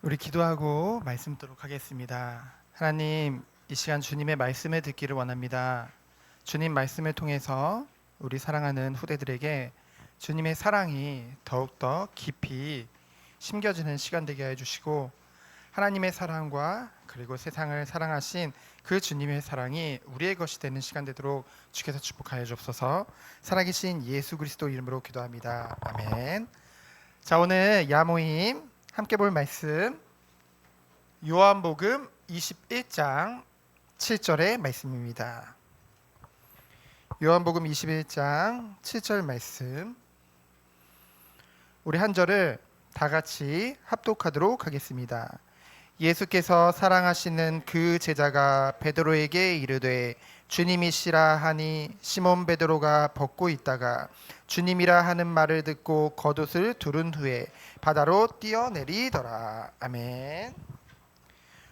우리 기도하고 말씀 듣도록 하겠습니다. 하나님, 이 시간 주님의 말씀을 듣기를 원합니다. 주님 말씀을 통해서 우리 사랑하는 후대들에게 주님의 사랑이 더욱더 깊이 심겨지는 시간 되게 해주시고, 하나님의 사랑과 그리고 세상을 사랑하신 그 주님의 사랑이 우리의 것이 되는 시간 되도록 주께서 축복하여 주옵소서. 살아계신 예수 그리스도 이름으로 기도합니다. 아멘. 자, 오늘 야모임 함께 볼 말씀 요한복음 21장 7절의 말씀입니다. 요한복음 21장 7절 말씀, 우리 한 절을 다 같이 합독하도록 하겠습니다. 예수께서 사랑하시는 그 제자가 베드로에게 이르되 주님이시라 하니 시몬 베드로가 벗고 있다가 주님이라 하는 말을 듣고 겉옷을 두른 후에 바다로 뛰어내리더라. 아멘.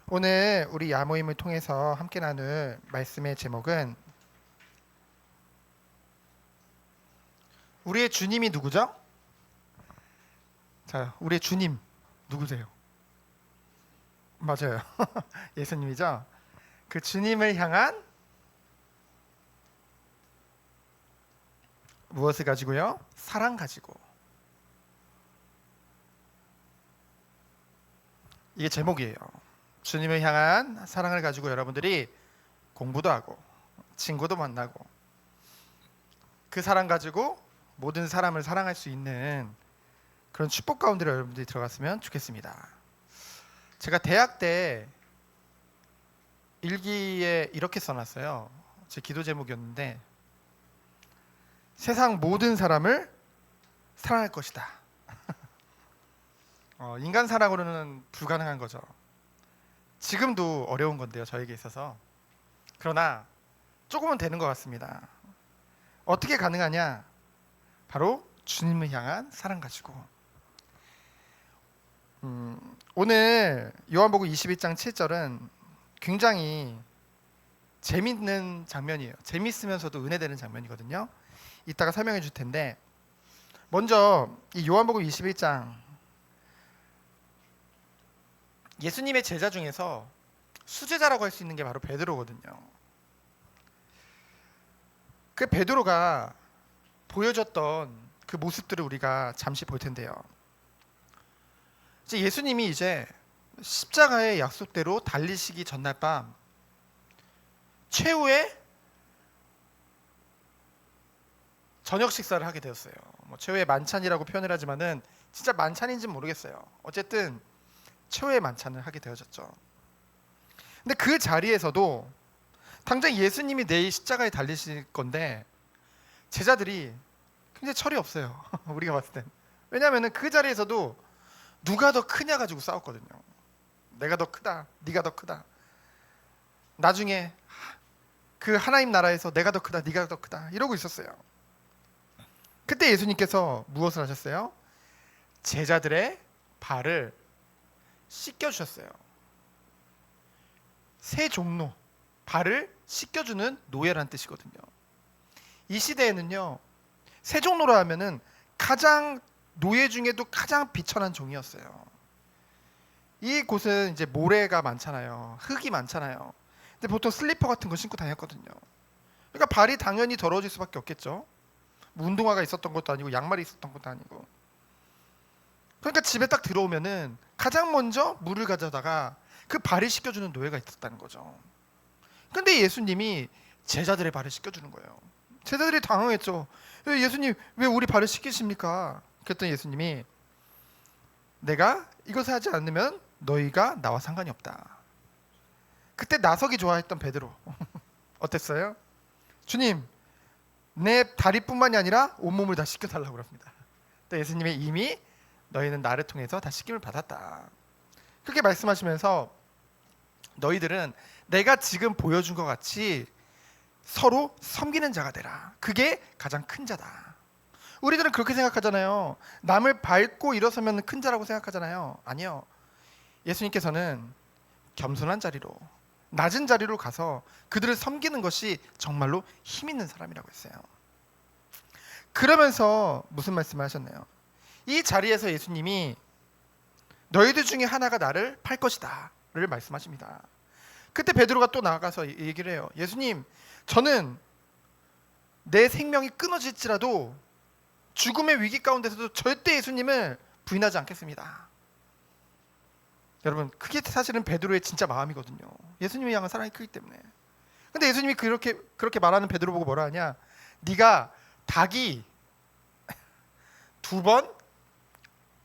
오늘 우리 야모임을 통해서 함께 나눌 말씀의 제목은 우리의 주님이 누구죠? 자, 우리의 주님 누구세요? 맞아요. 예수님이죠. 그 주님을 향한 무엇을 가지고요? 사랑 가지고. 이게 제목이에요. 주님을 향한 사랑을 가지고 여러분들이 공부도 하고 친구도 만나고 그 사랑 가지고 모든 사람을 사랑할 수 있는 그런 축복 가운데로 여러분들이 들어갔으면 좋겠습니다. 제가 대학 때 일기에 이렇게 써놨어요. 제 기도 제목이었는데, 세상 모든 사람을 사랑할 것이다. 인간 사랑으로는 불가능한 거죠. 지금도 어려운 건데요, 저에게 있어서. 그러나 조금은 되는 것 같습니다. 어떻게 가능하냐? 바로 주님을 향한 사랑 가지고. 오늘 요한복음 22장 7절은 굉장히 재밌는 장면이에요. 재밌으면서도 은혜되는 장면이거든요. 이따가 설명해 줄 텐데, 먼저 이 요한복음 21장, 예수님의 제자 중에서 수제자라고 할 수 있는 게 바로 베드로거든요. 그 베드로가 보여줬던 그 모습들을 우리가 잠시 볼 텐데요. 이제 예수님이 이제 십자가의 약속대로 달리시기 전날 밤 최후의 저녁 식사를 하게 되었어요. 최후의 만찬이라고 표현을 하지만은 진짜 만찬인지는 모르겠어요. 어쨌든 최후의 만찬을 하게 되어졌죠. 근데 그 자리에서도 당장 예수님이 내일 십자가에 달리실 건데 제자들이 굉장히 철이 없어요. 우리가 봤을 땐. 왜냐하면 그 자리에서도 누가 더 크냐 가지고 싸웠거든요. 내가 더 크다, 네가 더 크다. 나중에 그 하나님 나라에서 내가 더 크다, 네가 더 크다 이러고 있었어요. 그때 예수님께서 무엇을 하셨어요? 제자들의 발을 씻겨주셨어요. 새 종로, 발을 씻겨주는 노예란 뜻이거든요. 이 시대에는요, 새 종로라 하면은 가장 노예 중에도 가장 비천한 종이었어요. 이 곳은 이제 모래가 많잖아요. 흙이 많잖아요. 근데 보통 슬리퍼 같은 거 신고 다녔거든요. 그러니까 발이 당연히 더러워질 수밖에 없겠죠. 뭐 운동화가 있었던 것도 아니고 양말이 있었던 것도 아니고. 그러니까 집에 딱 들어오면은 가장 먼저 물을 가져다가 그 발을 씻겨주는 노예가 있었다는 거죠. 근데 예수님이 제자들의 발을 씻겨주는 거예요. 제자들이 당황했죠. 예수님, 왜 우리 발을 씻기십니까? 그랬더니 예수님이 내가 이것을 하지 않으면 너희가 나와 상관이 없다. 그때 나서기 좋아했던 베드로 어땠어요? 주님, 내 다리뿐만이 아니라 온몸을 다 씻겨달라고 합니다. 근데 예수님이 이미 너희는 나를 통해서 다 씻김을 받았다. 그렇게 말씀하시면서 너희들은 내가 지금 보여준 것 같이 서로 섬기는 자가 되라. 그게 가장 큰 자다. 우리들은 그렇게 생각하잖아요. 남을 밟고 일어서면 큰 자라고 생각하잖아요. 아니요. 예수님께서는 겸손한 자리로, 낮은 자리로 가서 그들을 섬기는 것이 정말로 힘 있는 사람이라고 했어요. 그러면서 무슨 말씀을 하셨나요? 이 자리에서 예수님이 너희들 중에 하나가 나를 팔 것이다를 말씀하십니다. 그때 베드로가 또 나아가서 얘기를 해요. 예수님, 저는 내 생명이 끊어질지라도 죽음의 위기 가운데서도 절대 예수님을 부인하지 않겠습니다. 여러분, 그게 사실은 베드로의 진짜 마음이거든요. 예수님을 향한 사랑이 크기 때문에. 근데 예수님이 그렇게 말하는 베드로 보고 뭐라 하냐? 네가 닭이 2번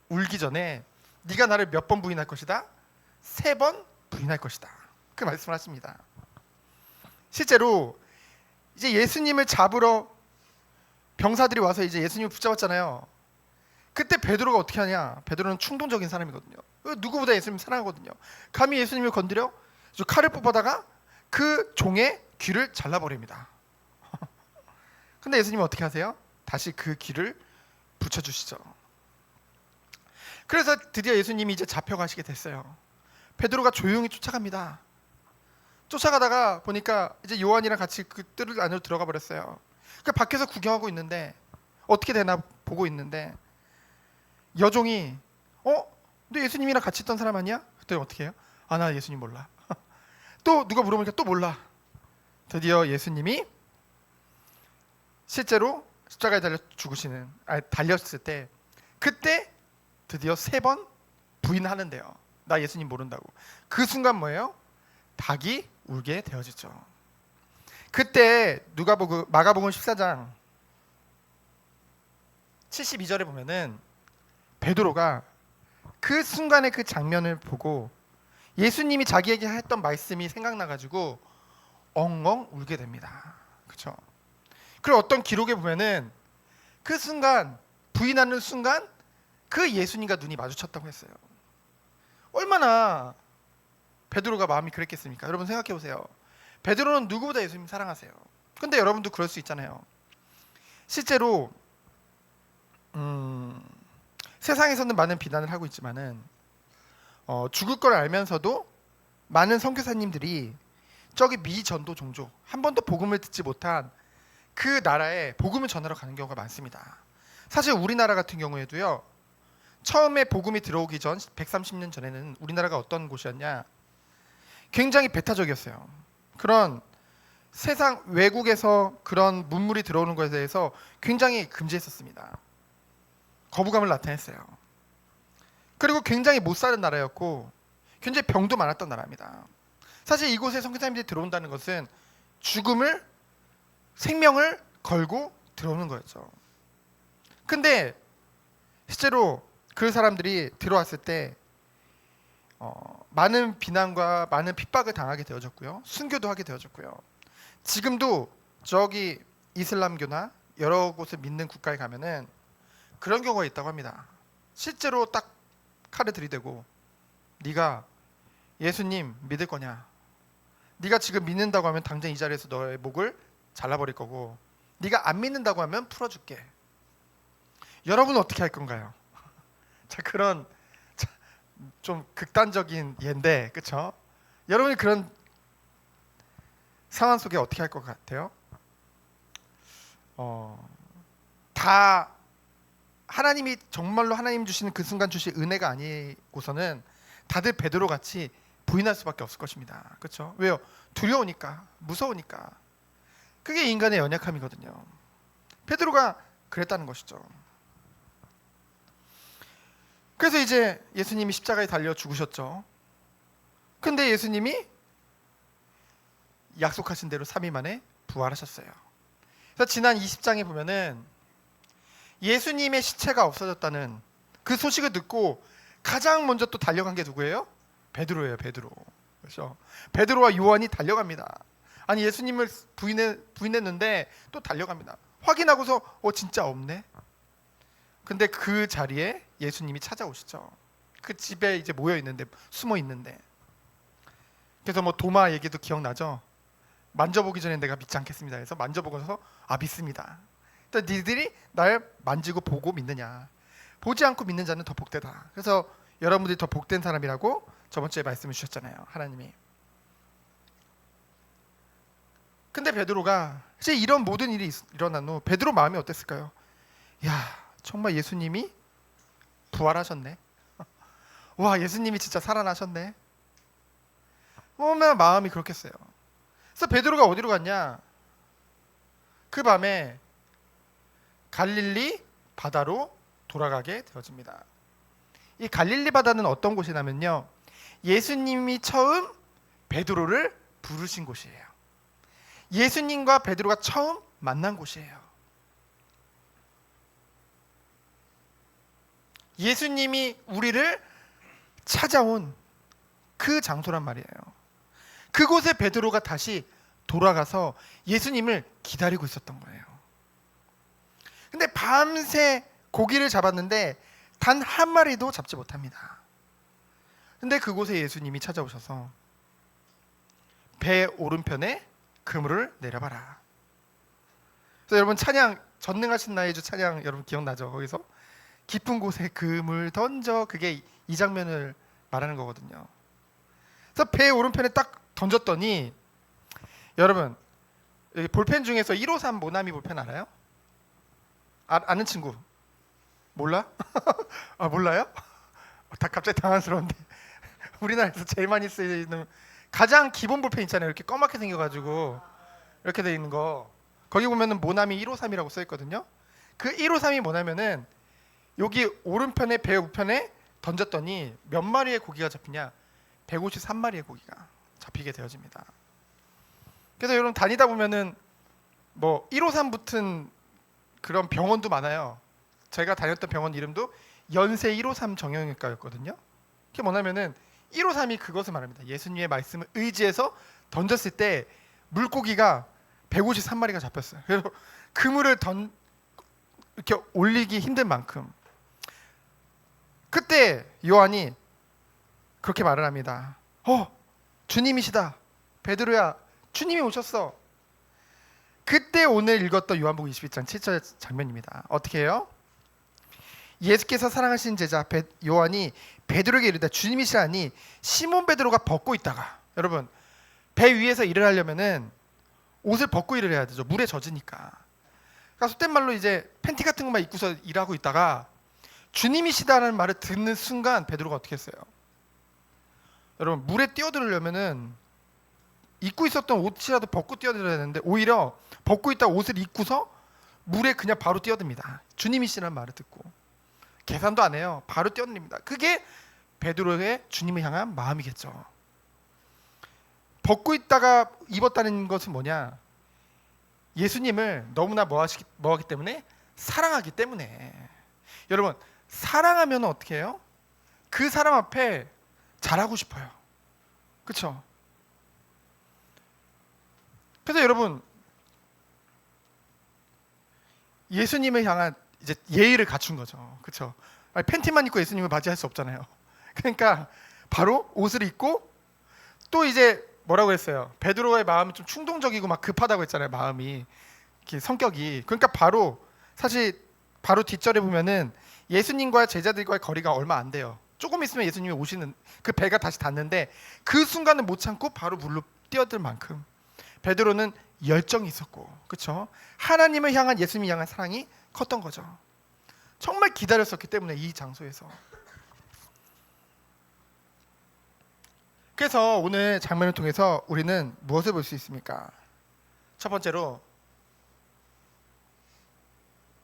울기 전에 네가 나를 몇 번 부인할 것이다? 3번 부인할 것이다. 그 말씀을 하십니다. 실제로 이제 예수님을 잡으러 병사들이 와서 이제 예수님을 붙잡았잖아요. 그때 베드로가 어떻게 하냐? 베드로는 충동적인 사람이거든요. 누구보다 예수님 사랑하거든요. 감히 예수님을 건드려 칼을 뽑아다가 그 종의 귀를 잘라버립니다. 근데 예수님은 어떻게 하세요? 다시 그 귀를 붙여주시죠. 그래서 드디어 예수님이 이제 잡혀가시게 됐어요. 베드로가 조용히 쫓아갑니다. 쫓아가다가 보니까 이제 요한이랑 같이 그 뜰 안으로 들어가 버렸어요. 그 밖에서 구경하고 있는데 어떻게 되나 보고 있는데 여종이 너 예수님이랑 같이 있던 사람 아니야? 그때 어떻게 해요? 아, 나 예수님 몰라. 또 누가 물어보니까 또 몰라. 드디어 예수님이 실제로 십자가에 달렸을 때 그때 드디어 3번 부인하는데요. 나 예수님 모른다고. 그 순간 뭐예요? 닭이 울게 되어지죠. 그때 마가복음 14장 72절에 보면은 베드로가 그 순간의 그 장면을 보고 예수님이 자기에게 했던 말씀이 생각나가지고 엉엉 울게 됩니다. 그렇죠? 그리고 어떤 기록에 보면은 그 순간 부인하는 순간 그 예수님과 눈이 마주쳤다고 했어요. 얼마나 베드로가 마음이 그랬겠습니까? 여러분 생각해 보세요. 베드로는 누구보다 예수님 사랑하세요. 근데 여러분도 그럴 수 있잖아요. 실제로 세상에서는 많은 비난을 하고 있지만은 죽을 걸 알면서도 많은 선교사님들이 저기 미전도 종족 한 번도 복음을 듣지 못한 그 나라에 복음을 전하러 가는 경우가 많습니다. 사실 우리나라 같은 경우에도요. 처음에 복음이 들어오기 전 130년 전에는 우리나라가 어떤 곳이었냐? 굉장히 배타적이었어요. 그런 세상 외국에서 그런 문물이 들어오는 것에 대해서 굉장히 금지했었습니다. 거부감을 나타냈어요. 그리고 굉장히 못 사는 나라였고 굉장히 병도 많았던 나라입니다. 사실 이곳에 선교사님들이 들어온다는 것은 생명을 걸고 들어오는 거였죠. 근데 실제로 그 사람들이 들어왔을 때 많은 비난과 많은 핍박을 당하게 되어졌고요. 순교도 하게 되어졌고요. 지금도 저기 이슬람교나 여러 곳을 믿는 국가에 가면은 그런 경우가 있다고 합니다. 실제로 딱 칼을 들이대고 네가 예수님 믿을 거냐? 네가 지금 믿는다고 하면 당장 이 자리에서 너의 목을 잘라버릴 거고 네가 안 믿는다고 하면 풀어줄게. 여러분은 어떻게 할 건가요? 자, 그런 좀 극단적인 예인데, 그렇죠? 여러분이 그런 상황 속에 어떻게 할 것 같아요? 다 하나님이 정말로 하나님 주시는 그 순간 주신 은혜가 아니고서는 다들 베드로 같이 부인할 수밖에 없을 것입니다. 그렇죠? 왜요? 두려우니까, 무서우니까. 그게 인간의 연약함이거든요. 베드로가 그랬다는 것이죠. 그래서 이제 예수님이 십자가에 달려 죽으셨죠. 근데 예수님이 약속하신 대로 3일 만에 부활하셨어요. 그래서 지난 20장에 보면은 예수님의 시체가 없어졌다는 그 소식을 듣고 가장 먼저 또 달려간 게 누구예요? 베드로예요. 베드로. 그렇죠? 베드로와 요한이 달려갑니다. 아니 예수님을 부인했는데 또 달려갑니다. 확인하고서 진짜 없네. 근데 그 자리에 예수님이 찾아오시죠. 그 집에 이제 모여 있는데, 숨어 있는데. 그래서 뭐 도마 얘기도 기억나죠? 만져보기 전에 내가 믿지 않겠습니다. 해서 만져보고서 믿습니다. 그러니까 니들이 날 만지고 보고 믿느냐? 보지 않고 믿는 자는 더 복되다. 그래서 여러분들이 더 복된 사람이라고 저번 주에 말씀을 주셨잖아요. 하나님이. 근데 베드로가 이제 이런 모든 일이 일어난 후 베드로 마음이 어땠을까요? 야, 정말 예수님이 부활하셨네. 와, 예수님이 진짜 살아나셨네. 얼마나 마음이 그렇겠어요. 그래서 베드로가 어디로 갔냐? 그 밤에 갈릴리 바다로 돌아가게 되어집니다. 이 갈릴리 바다는 어떤 곳이냐면요, 예수님이 처음 베드로를 부르신 곳이에요. 예수님과 베드로가 처음 만난 곳이에요. 예수님이 우리를 찾아온 그 장소란 말이에요. 그곳에 베드로가 다시 돌아가서 예수님을 기다리고 있었던 거예요. 근데 밤새 고기를 잡았는데 단 한 마리도 잡지 못합니다. 근데 그곳에 예수님이 찾아오셔서 배 오른편에 그물을 내려봐라. 그래서 여러분, 찬양 전능하신 나의 주 찬양 여러분 기억나죠? 거기서 깊은 곳에 그물 던져, 그게 이 장면을 말하는 거거든요. 그래서 배 오른편에 딱 던졌더니, 여러분 여기 볼펜 중에서 153 모나미 볼펜 알아요? 아는 친구? 몰라? 아, 몰라요? 다 갑자기 당황스러운데 우리나라에서 제일 많이 쓰이는 가장 기본 볼펜 있잖아요. 이렇게 검맣게 생겨가지고 이렇게 돼 있는 거, 거기 보면은 모나미 153이라고 써 있거든요. 그 153이 뭐냐면은 여기 오른편에 배 우편에 던졌더니 몇 마리의 고기가 잡히냐? 153마리의 고기가 잡히게 되어집니다. 그래서 여러분 다니다 보면은 뭐 153 붙은 그런 병원도 많아요. 제가 다녔던 병원 이름도 연세 153 정형외과였거든요. 그게 뭐냐면은 153이 그것을 말합니다. 예수님의 말씀을 의지해서 던졌을 때 물고기가 153마리가 잡혔어요. 그래서 그물을 이렇게 올리기 힘든 만큼, 그때 요한이 그렇게 말을 합니다. 주님이시다. 베드로야, 주님이 오셨어. 그때 오늘 읽었던 요한복음 22장 7절 장면입니다. 어떻게 해요? 예수께서 사랑하신 제자 요한이 베드로에게 이르되 주님이시라니 시몬 베드로가 벗고 있다가, 여러분 배 위에서 일을 하려면은 옷을 벗고 일을 해야 되죠. 물에 젖으니까. 그러니까 속된 말로 이제 팬티 같은 것만 입고서 일하고 있다가 주님이시다는 말을 듣는 순간 베드로가 어떻게 했어요? 여러분 물에 뛰어들으려면은 입고 있었던 옷이라도 벗고 뛰어들어야 되는데 오히려 벗고 있다 옷을 입고서 물에 그냥 바로 뛰어듭니다. 주님이시라는 말을 듣고 계산도 안 해요. 바로 뛰어듭니다. 그게 베드로의 주님을 향한 마음이겠죠. 벗고 있다가 입었다는 것은 뭐냐? 예수님을 너무나 뭐하기 때문에? 사랑하기 때문에. 여러분 사랑하면 어떻게 해요? 그 사람 앞에 잘하고 싶어요. 그렇죠? 그래서 여러분 예수님을 향한 이제 예의를 갖춘 거죠. 그렇죠? 팬티만 입고 예수님을 맞이할 수 없잖아요. 그러니까 바로 옷을 입고, 또 이제 뭐라고 했어요? 베드로의 마음이 좀 충동적이고 막 급하다고 했잖아요. 마음이, 이렇게 성격이. 그러니까 사실 바로 뒷절에 보면은 예수님과 제자들과의 거리가 얼마 안 돼요. 조금 있으면 예수님이 오시는, 그 배가 다시 닿는데 그 순간을 못 참고 바로 물로 뛰어들 만큼 베드로는 열정이 있었고, 그렇죠? 하나님을 향한, 예수님을 향한 사랑이 컸던 거죠. 정말 기다렸었기 때문에 이 장소에서. 그래서 오늘 장면을 통해서 우리는 무엇을 볼 수 있습니까? 첫 번째로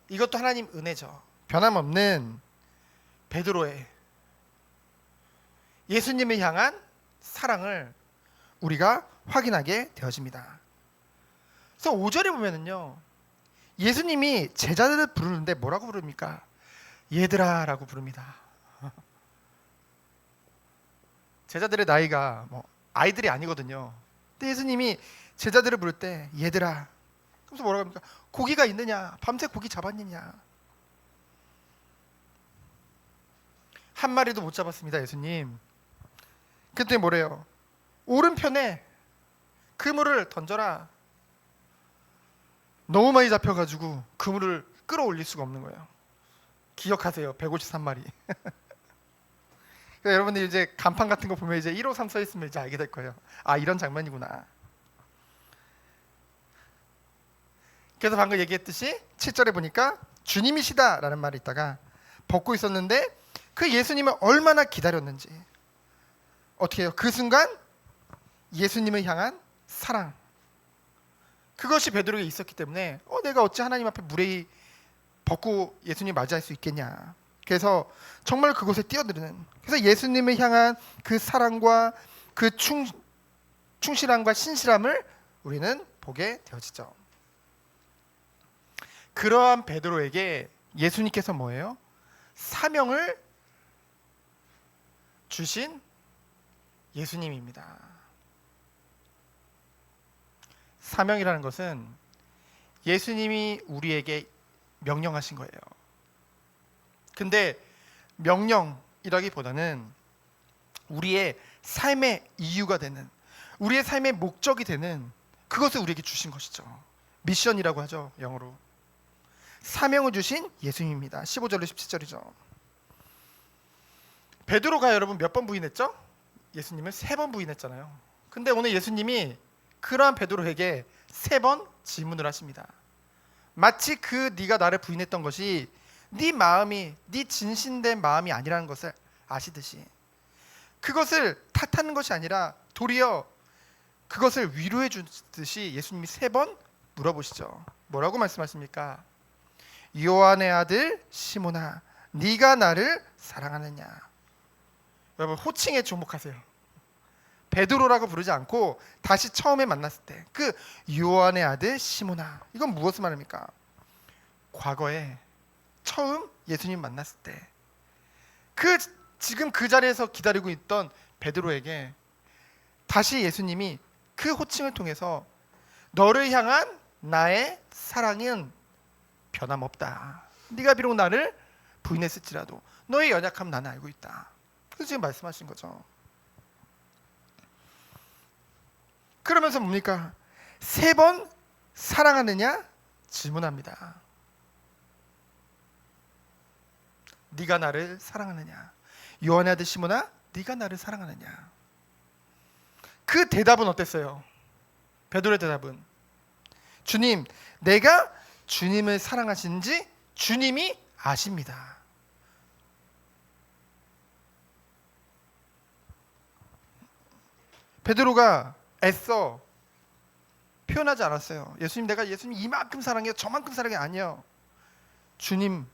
이것도 하나님 은혜죠. 변함없는 베드로의 예수님을 향한 사랑을 우리가 확인하게 되어집니다. 그래서 5절에 보면은요, 예수님이 제자들을 부르는데 뭐라고 부릅니까? 얘들아 라고 부릅니다. 제자들의 나이가 뭐 아이들이 아니거든요. 근데 예수님이 제자들을 부를 때 얘들아, 그래서 뭐라고 합니까? 고기가 있느냐? 밤새 고기 잡았느냐? 한 마리도 못 잡았습니다, 예수님. 그때 뭐래요? 오른편에 그물을 던져라. 너무 많이 잡혀가지고 그물을 끌어올릴 수가 없는 거예요. 기억하세요, 153마리. 그러니까 여러분들 이제 간판 같은 거 보면 이제 153 써 있으면 이제 알게 될 거예요. 아, 이런 장면이구나. 그래서 방금 얘기했듯이 7절에 보니까 주님이시다라는 말이 있다가 벗고 있었는데 그 예수님을 얼마나 기다렸는지. 어떻게 해요? 그 순간 예수님을 향한 사랑, 그것이 베드로에게 있었기 때문에 내가 어찌 하나님 앞에 무례히 벗고 예수님 맞이할 수 있겠냐. 그래서 정말 그곳에 뛰어드는, 그래서 예수님을 향한 그 사랑과 그 충실함과 신실함을 우리는 보게 되어지죠. 그러한 베드로에게 예수님께서 뭐예요? 사명을 주신 예수님입니다. 사명이라는 것은 예수님이 우리에게 명령하신 거예요. 근데 명령이라기보다는 우리의 삶의 이유가 되는, 우리의 삶의 목적이 되는 그것을 우리에게 주신 것이죠. 미션이라고 하죠, 영어로. 사명을 주신 예수님입니다. 15절로 17절이죠. 베드로가 여러분 몇 번 부인했죠? 예수님을 3번 부인했잖아요. 근데 오늘 예수님이 그러한 베드로에게 3번 질문을 하십니다. 마치 네가 나를 부인했던 것이 네 마음이, 네 진실된 마음이 아니라는 것을 아시듯이, 그것을 탓하는 것이 아니라 도리어 그것을 위로해 주듯이 예수님이 3번 물어보시죠. 뭐라고 말씀하십니까? 요한의 아들 시몬아, 네가 나를 사랑하느냐. 여러분, 호칭에 주목하세요. 베드로라고 부르지 않고 다시 처음에 만났을 때 그 요한의 아들 시몬아, 이건 무엇을 말합니까? 과거에 처음 예수님 만났을 때 지금 그 자리에서 기다리고 있던 베드로에게 다시 예수님이 그 호칭을 통해서 너를 향한 나의 사랑은 변함없다. 네가 비록 나를 부인했을지라도 너의 연약함 나는 알고 있다. 그래서 지금 말씀하신 거죠. 그러면서 뭡니까? 3번 사랑하느냐 질문합니다. 네가 나를 사랑하느냐? 요한의 아들 시몬아, 네가 나를 사랑하느냐? 그 대답은 어땠어요? 베드로의 대답은, 주님, 내가 주님을 사랑하시는지 주님이 아십니다. 베드로가 애써 표현하지 않았어요. 예수님, 내가 예수님 이만큼 사랑해요, 저만큼 사랑해. 아니요. 주님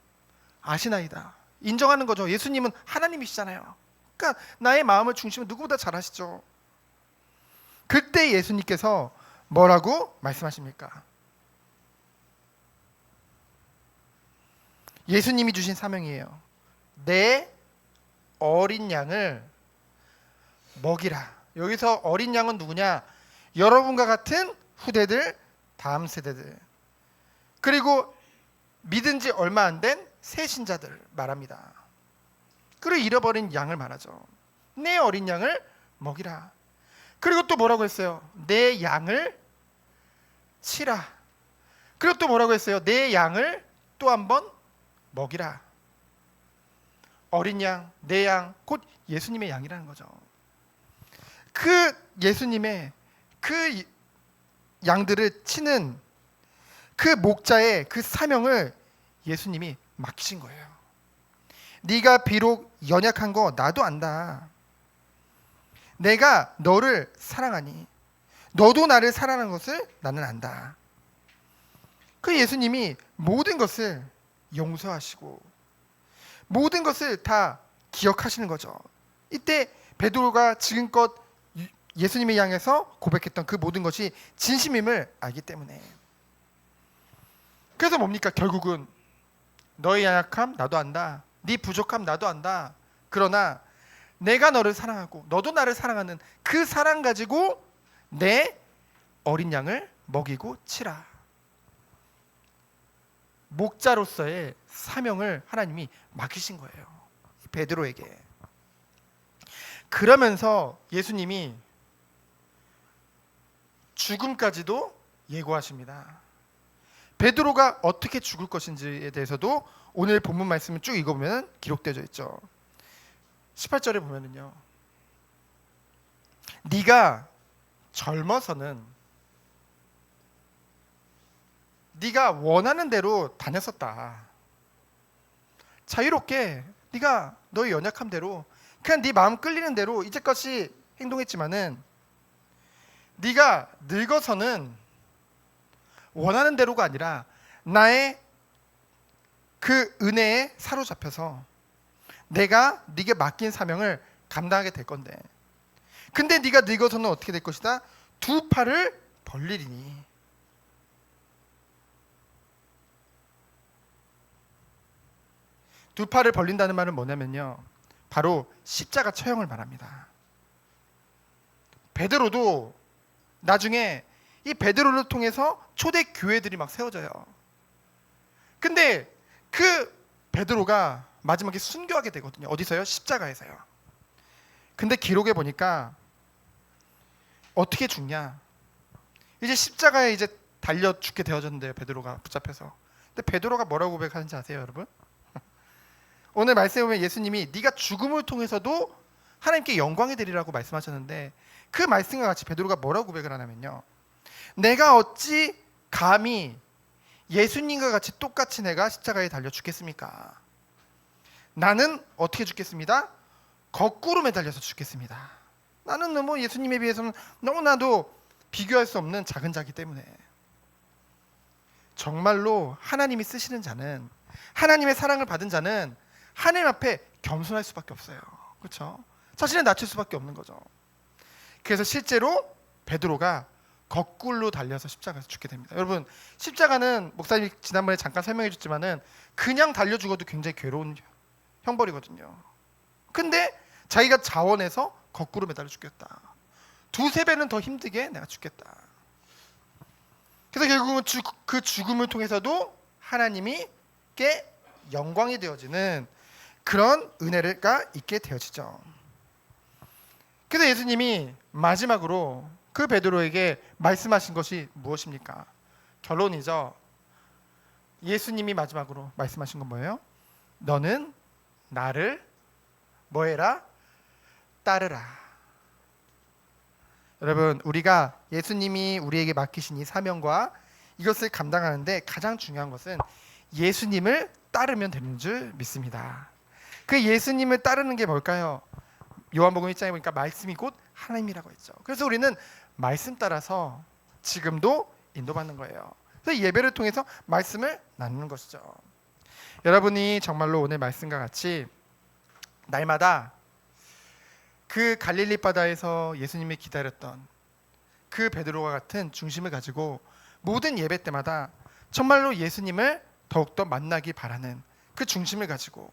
아시나이다. 인정하는 거죠. 예수님은 하나님이시잖아요. 그러니까 나의 마음을 중심은 누구보다 잘 아시죠. 그때 예수님께서 뭐라고 말씀하십니까? 예수님이 주신 사명이에요. 내 어린 양을 먹이라. 여기서 어린 양은 누구냐? 여러분과 같은 후대들, 다음 세대들, 그리고 믿은 지 얼마 안 된 새신자들 말합니다. 그리고 잃어버린 양을 말하죠. 내 어린 양을 먹이라. 그리고 또 뭐라고 했어요? 내 양을 치라. 그리고 또 뭐라고 했어요? 내 양을 또 한번 먹이라. 어린 양, 내 양, 곧 예수님의 양이라는 거죠. 그 예수님의 그 양들을 치는 그 목자의 그 사명을 예수님이 맡기신 거예요. 네가 비록 연약한 거 나도 안다. 내가 너를 사랑하니 너도 나를 사랑하는 것을 나는 안다. 그 예수님이 모든 것을 용서하시고 모든 것을 다 기억하시는 거죠. 이때 베드로가 지금껏 예수님을 향해서 고백했던 그 모든 것이 진심임을 알기 때문에. 그래서 뭡니까? 결국은 너의 연약함 나도 안다. 네 부족함 나도 안다. 그러나 내가 너를 사랑하고 너도 나를 사랑하는 그 사랑 가지고 내 어린 양을 먹이고 치라. 목자로서의 사명을 하나님이 맡기신 거예요, 베드로에게. 그러면서 예수님이 죽음까지도 예고하십니다. 베드로가 어떻게 죽을 것인지에 대해서도 오늘 본문 말씀을 쭉 읽어보면 기록되어 있죠. 18절에 보면은요, 네가 젊어서는 네가 원하는 대로 다녔었다. 자유롭게 네가 너의 연약함대로 그냥 네 마음 끌리는 대로 이제까지 행동했지만은 네가 늙어서는 원하는 대로가 아니라 나의 그 은혜에 사로잡혀서 내가 네게 맡긴 사명을 감당하게 될 건데, 근데 네가 늙어서는 어떻게 될 것이다? 두 팔을 벌리리니. 두 팔을 벌린다는 말은 뭐냐면요, 바로 십자가 처형을 말합니다. 베드로도 나중에 이 베드로를 통해서 초대 교회들이 막 세워져요. 근데 그 베드로가 마지막에 순교하게 되거든요. 어디서요? 십자가에서요. 근데 기록에 보니까 어떻게 죽냐? 이제 십자가에 이제 달려 죽게 되어졌는데요. 베드로가 붙잡혀서. 근데 베드로가 뭐라고 고백하는지 아세요, 여러분? 오늘 말씀에 보면 예수님이 네가 죽음을 통해서도 하나님께 영광이 되리라고 말씀하셨는데, 그 말씀과 같이 베드로가 뭐라고 고백을 하냐면요, 내가 어찌 감히 예수님과 같이 똑같이 내가 십자가에 달려 죽겠습니까? 나는 어떻게 죽겠습니다? 거꾸로 매달려서 죽겠습니다. 나는 너무 예수님에 비해서는 너무나도 비교할 수 없는 작은 자이기 때문에. 정말로 하나님이 쓰시는 자는, 하나님의 사랑을 받은 자는 하나님 앞에 겸손할 수밖에 없어요. 그렇죠? 자신을 낮출 수밖에 없는 거죠. 그래서 실제로 베드로가 거꾸로 달려서 십자가에서 죽게 됩니다. 여러분, 십자가는 목사님이 지난번에 잠깐 설명해 줬지만은 그냥 달려 죽어도 굉장히 괴로운 형벌이거든요. 근데 자기가 자원해서 거꾸로 매달려 죽겠다. 두세 배는 더 힘들게 내가 죽겠다. 그래서 결국은 그 죽음을 통해서도 하나님께 영광이 되어지는 그런 은혜가 있게 되어지죠. 그래서 예수님이 마지막으로 그 베드로에게 말씀하신 것이 무엇입니까? 결론이죠. 예수님이 마지막으로 말씀하신 건 뭐예요? 너는 나를 뭐해라? 따르라. 여러분, 우리가 예수님이 우리에게 맡기신 이 사명과 이것을 감당하는데 가장 중요한 것은 예수님을 따르면 되는 줄 믿습니다. 그 예수님을 따르는 게 뭘까요? 요한복음 1장에 보니까 말씀이 곧 하나님이라고 했죠. 그래서 우리는 말씀 따라서 지금도 인도받는 거예요. 그래서 예배를 통해서 말씀을 나누는 것이죠. 여러분이 정말로 오늘 말씀과 같이 날마다 그 갈릴리 바다에서 예수님을 기다렸던 그 베드로와 같은 중심을 가지고 모든 예배 때마다 정말로 예수님을 더욱더 만나기 바라는 그 중심을 가지고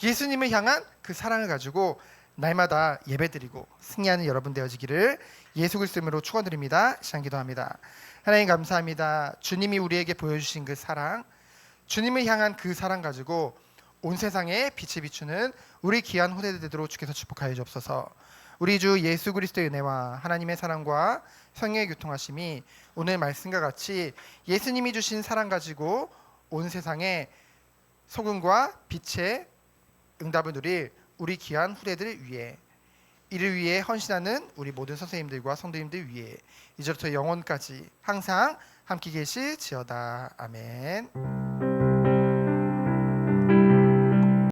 예수님을 향한 그 사랑을 가지고 날마다 예배드리고 승리하는 여러분 되어지기를 예수 그리스도 이름으로 축원드립니다. 시간 기도합니다. 하나님 감사합니다. 주님이 우리에게 보여주신 그 사랑, 주님을 향한 그 사랑 가지고 온 세상에 빛을 비추는 우리 귀한 후대들 되도록 주께서 축복하여 주옵소서. 우리 주 예수 그리스도의 은혜와 하나님의 사랑과 성령의 교통하심이 오늘 말씀과 같이 예수님이 주신 사랑 가지고 온 세상에 소금과 빛의 응답을 누릴 우리 귀한 후대들 위해, 이를 위해 헌신하는 우리 모든 선생님들과 성도님들 위해 이제부터 영원까지 항상 함께 계실지어다. 아멘.